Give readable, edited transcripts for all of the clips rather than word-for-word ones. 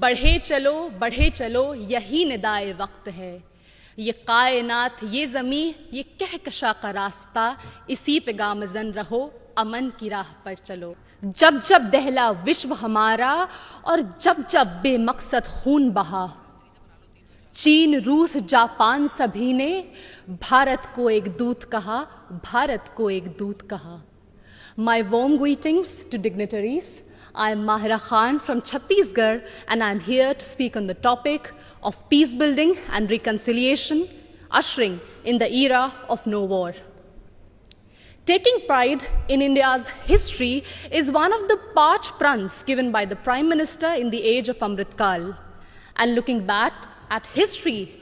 बढ़े चलो यही निदाए वक्त है, ये कायनात ये ज़मी ये कहकशा का रास्ता, इसी पे गामज़न रहो अमन की राह पर चलो। जब जब दहला विश्व हमारा और जब जब बेमकसद खून बहा, चीन रूस जापान सभी ने भारत को एक दूत कहा, भारत को एक दूत कहा। My warm greetings to dignitaries. I am Mahira Khan from Chhattisgarh and I am here to speak on the topic of peace building and reconciliation, ushering in the era of no war. Taking pride in India's history is one of the parch prans given by the Prime Minister in the age of Amrit Kal. And looking back at history,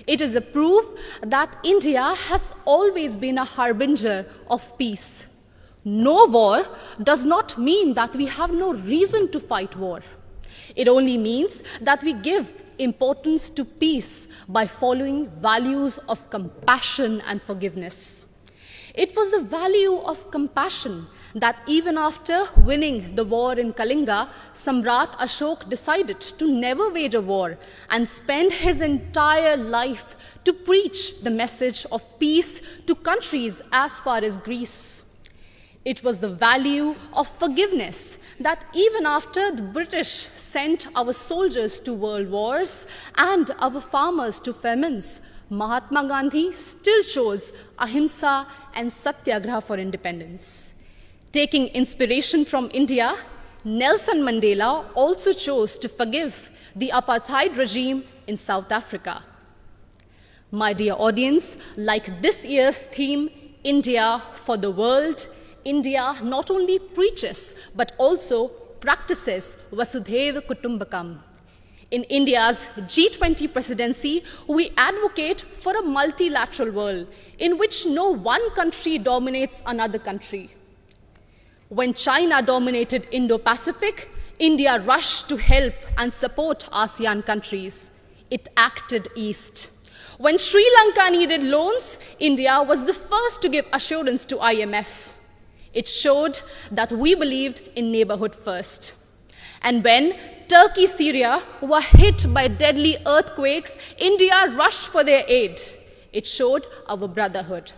it is a proof that India has always been a harbinger of peace. No war does not mean that we have no reason to fight war. It only means that we give importance to peace by following values of compassion and forgiveness. It was the value of compassion that even after winning the war in Kalinga, Samrat Ashok decided to never wage a war and spend his entire life to preach the message of peace to countries as far as Greece. It was the value of forgiveness that even after the British sent our soldiers to world wars and our farmers to famines, Mahatma Gandhi still chose ahimsa and satyagraha for independence. Taking inspiration from India, Nelson Mandela also chose to forgive the apartheid regime in South Africa. My dear audience, like this year's theme, India for the World, India not only preaches but also practices Vasudhaiva Kutumbakam. In India's G20 presidency, we advocate for a multilateral world in which no one country dominates another country. When China dominated Indo-Pacific, India rushed to help and support ASEAN countries. It acted east. When Sri Lanka needed loans, India was the first to give assurance to IMF. It showed that we believed in neighborhood first. And when Turkey, Syria were hit by deadly earthquakes, India rushed for their aid. It showed our brotherhood.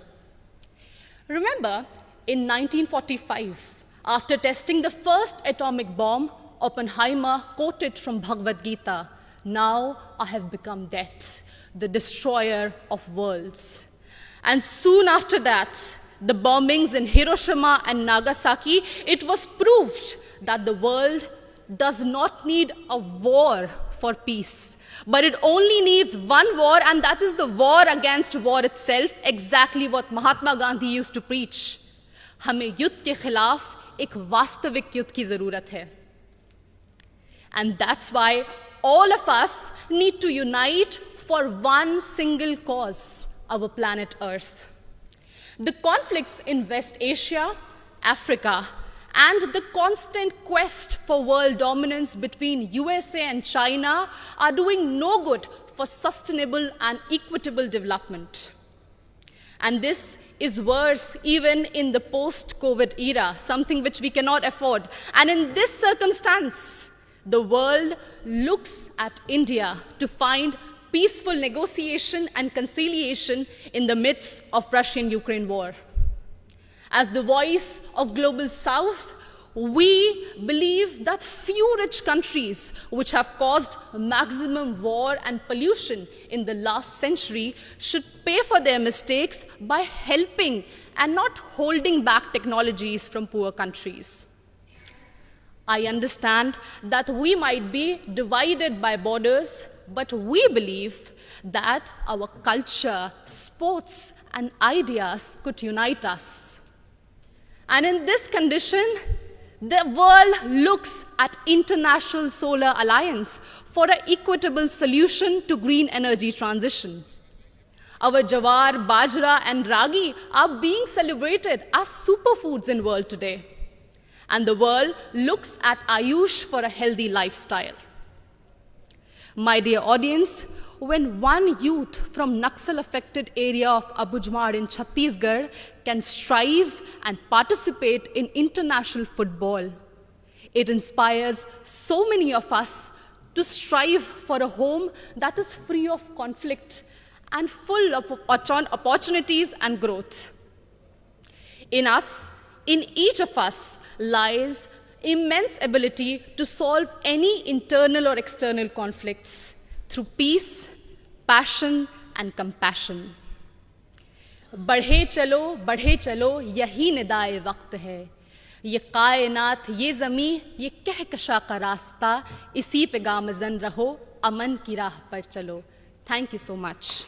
Remember, in 1945, after testing the first atomic bomb, Oppenheimer quoted from Bhagavad Gita, "Now I have become death, the destroyer of worlds." And soon after that, the bombings in Hiroshima and Nagasaki, it was proved that the world does not need a war for peace, but it only needs one war, and that is the war against war itself, exactly what Mahatma Gandhi used to preach. हमें युद्ध के खिलाफ एक वास्तविक युद्ध की जरूरत है. And that's why all of us need to unite for one single cause, our planet Earth. The conflicts in West Asia, Africa, and the constant quest for world dominance between USA and China are doing no good for sustainable and equitable development. And this is worse even in the post-COVID era, something which we cannot afford. And in this circumstance, the world looks at India to find peaceful negotiation and conciliation in the midst of Russian-Ukraine war. As the voice of Global South, we believe that few rich countries which have caused maximum war and pollution in the last century should pay for their mistakes by helping and not holding back technologies from poor countries. I understand that we might be divided by borders, but we believe that our culture, sports, and ideas could unite us. And in this condition, the world looks at International Solar Alliance for an equitable solution to green energy transition. Our jawar, bajra, and ragi are being celebrated as superfoods in the world today. And the world looks at Ayush for a healthy lifestyle. My dear audience, when one youth from Naxal-affected area of Abujmar in Chhattisgarh can strive and participate in international football, it inspires so many of us to strive for a home that is free of conflict and full of opportunities and growth. In us, in each of us, lies immense ability to solve any internal or external conflicts through peace, passion, and compassion. बढ़े चलो यही निदाए वक्त है, ये कायनात ये ज़मीं ये कहकशा का रास्ता, इसी पे गामज़न रहो, अमन की राह पर चलो. Thank you so much.